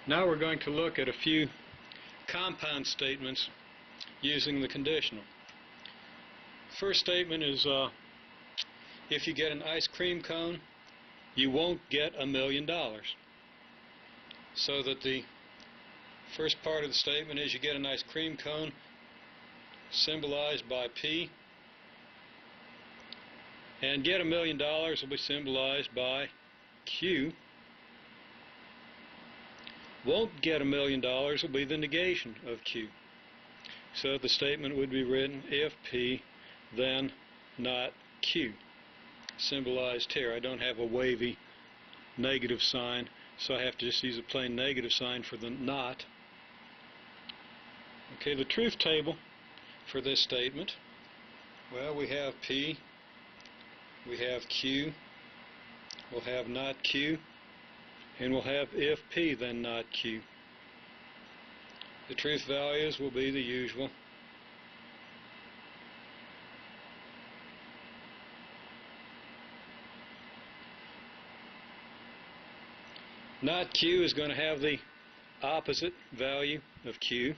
Now we're going to look at a few compound statements using the conditional. First statement is if you get an ice cream cone, you won't get $1 million. So that the first part of the statement is you get an ice cream cone symbolized by P, and get $1 million will be symbolized by Q. Won't get $1 million will be the negation of Q. So the statement would be written if P, then not Q. Symbolized here. I don't have a wavy negative sign, so I have to just use a plain negative sign for the not. Okay, the truth table for this statement, well, we have P, we have Q, we'll have not Q, and we'll have if P, then not Q. The truth values will be the usual. Not Q is going to have the opposite value of Q.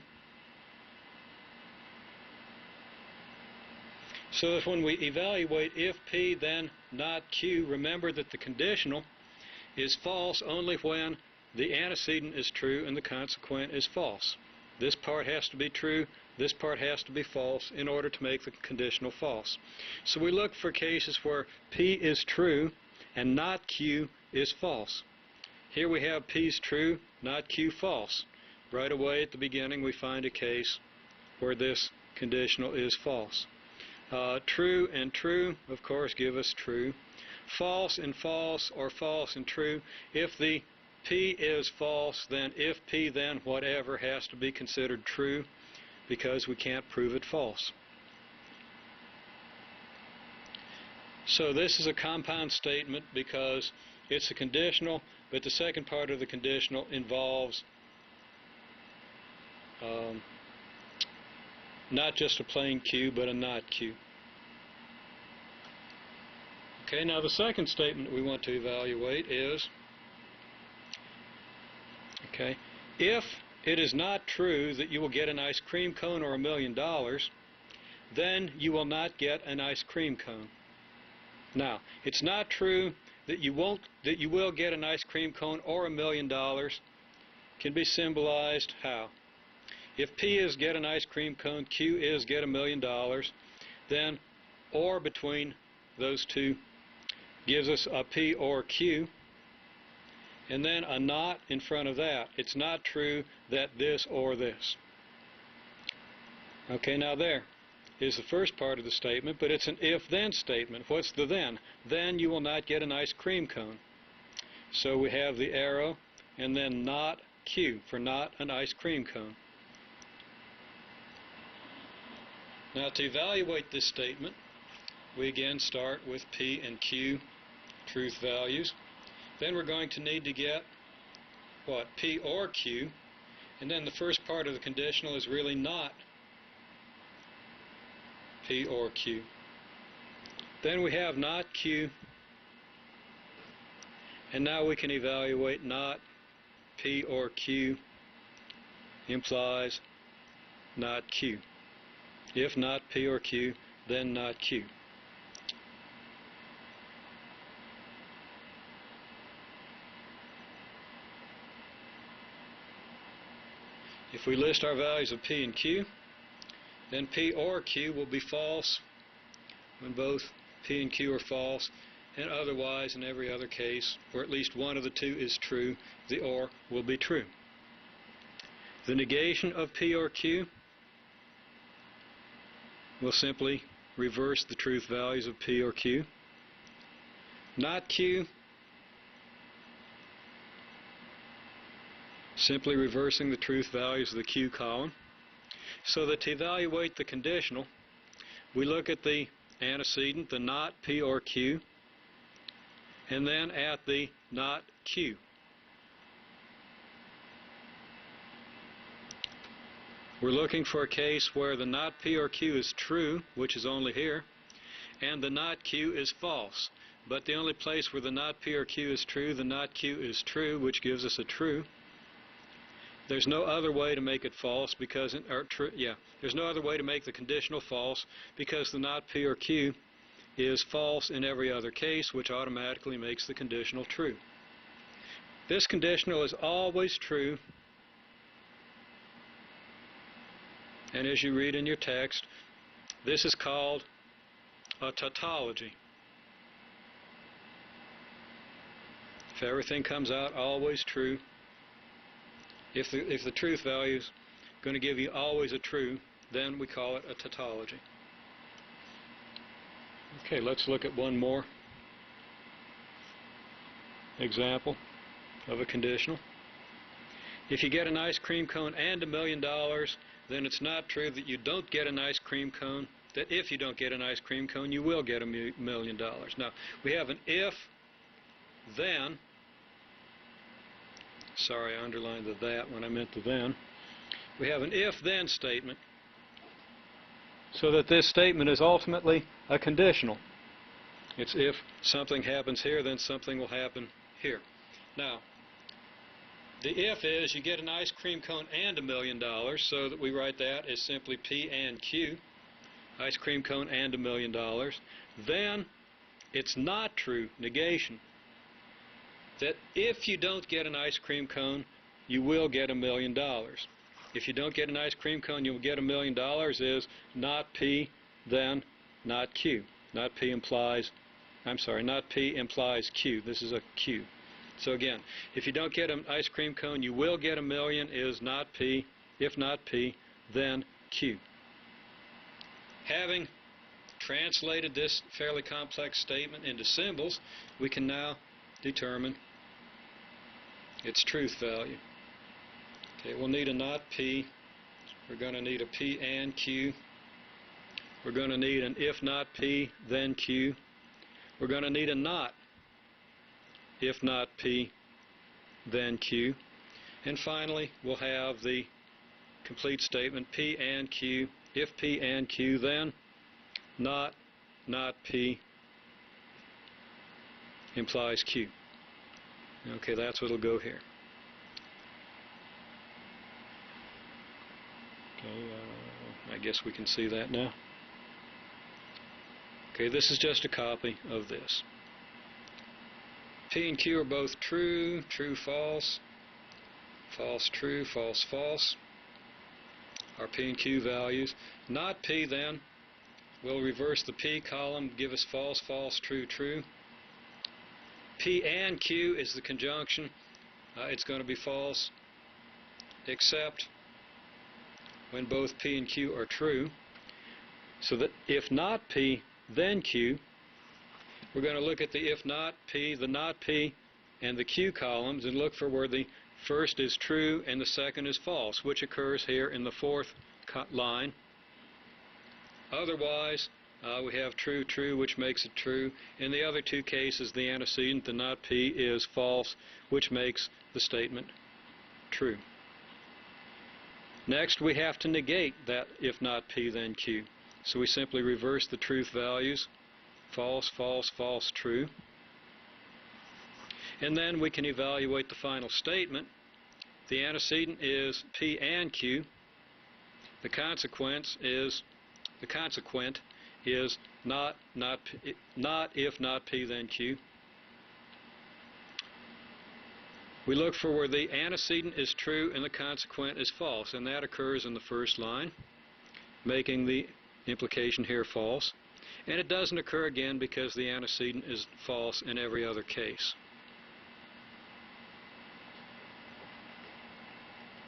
So if when we evaluate if P, then not Q, remember that the conditional is false only when the antecedent is true and the consequent is false. This part has to be true, this part has to be false in order to make the conditional false. So we look for cases where P is true and not Q is false. Here we have P's true, not Q false. Right away at the beginning we find a case where this conditional is false. True and true, of course, give us true. False and false, or false and true. If the P is false, then if P, then whatever has to be considered true because we can't prove it false. So this is a compound statement because it's a conditional, but the second part of the conditional involves not just a plain Q, but a not Q. Okay, now the second statement we want to evaluate is, okay, if it is not true that you will get an ice cream cone or $1 million, then you will not get an ice cream cone. Now, it's not true that you will get an ice cream cone or $1 million can be symbolized how? If P is get an ice cream cone, Q is get $1 million, then or between those two gives us a P or Q, and then a not in front of that. It's not true that this or this. Okay, now there is the first part of the statement, but it's an if-then statement. What's the then? Then you will not get an ice cream cone. So we have the arrow and then not Q for not an ice cream cone. Now to evaluate this statement, we again start with P and Q truth values. Then we're going to need to get what? P or Q, and then the first part of the conditional is really not P or Q. Then we have not Q, and now we can evaluate not P or Q implies not Q. If not P or Q, then not Q. If we list our values of P and Q, then P or Q will be false when both P and Q are false, and otherwise in every other case where at least one of the two is true, the or will be true. The negation of P or Q will simply reverse the truth values of P or Q. Not Q, simply reversing the truth values of the Q column. So that to evaluate the conditional, we look at the antecedent, the not P or Q, and then at the not Q. We're looking for a case where the not P or Q is true, which is only here, and the not Q is false. But the only place where the not P or Q is true, the not Q is true, which gives us a true. there's no other way to make it false because, there's no other way to make the conditional false because the not P or Q is false in every other case, which automatically makes the conditional true. This conditional is always true, and as you read in your text, this is called a tautology. If everything comes out always true, if the truth value is going to give you always a true, then we call it a tautology. Okay, let's look at one more example of a conditional. If you get an ice cream cone and $1 million, then it's not true that you don't get an ice cream cone, that if you don't get an ice cream cone, you will get $1 million. Now, we have an if, then, sorry, I underlined the that when I meant the then. We have an if-then statement, so that this statement is ultimately a conditional. It's if something happens here, then something will happen here. Now, the if is you get an ice cream cone and $1 million, so that we write that as simply P and Q, ice cream cone and $1 million. Then it's not true, negation, that if you don't get an ice cream cone, you will get $1 million. If you don't get an ice cream cone, you'll get $1 million is not P, then not Q. Not P implies Q. This is a Q. So again, if you don't get an ice cream cone, you will get $1 million is not P. If not P, then Q. Having translated this fairly complex statement into symbols, we can now determine its truth value. Okay, we'll need a not P. We're going to need a P and Q. We're going to need an if not P, then Q. We're going to need a not if not P, then Q. And finally, we'll have the complete statement P and Q. If P and Q, then not P implies Q. Okay, that's what'll go here. Okay, I guess we can see that now. Okay, this is just a copy of this. P and Q are both true, true, false, false, true, false, false. Our P and Q values. Not P, then, we'll reverse the P column, give us false, false, true, true. P and Q is the conjunction. It's going to be false, except when both P and Q are true. So that if not P, then Q, we're going to look at the if not P, the not P, and the Q columns and look for where the first is true and the second is false, which occurs here in the fourth line. Otherwise, we have true, true, which makes it true. In the other two cases, the antecedent, the not P, is false, which makes the statement true. Next, we have to negate that if not P, then Q. So we simply reverse the truth values. False, false, false, true. And then we can evaluate the final statement. The antecedent is P and Q. The consequent is not if not P, then Q. We look for where the antecedent is true and the consequent is false, and that occurs in the first line, making the implication here false. And it doesn't occur again because the antecedent is false in every other case.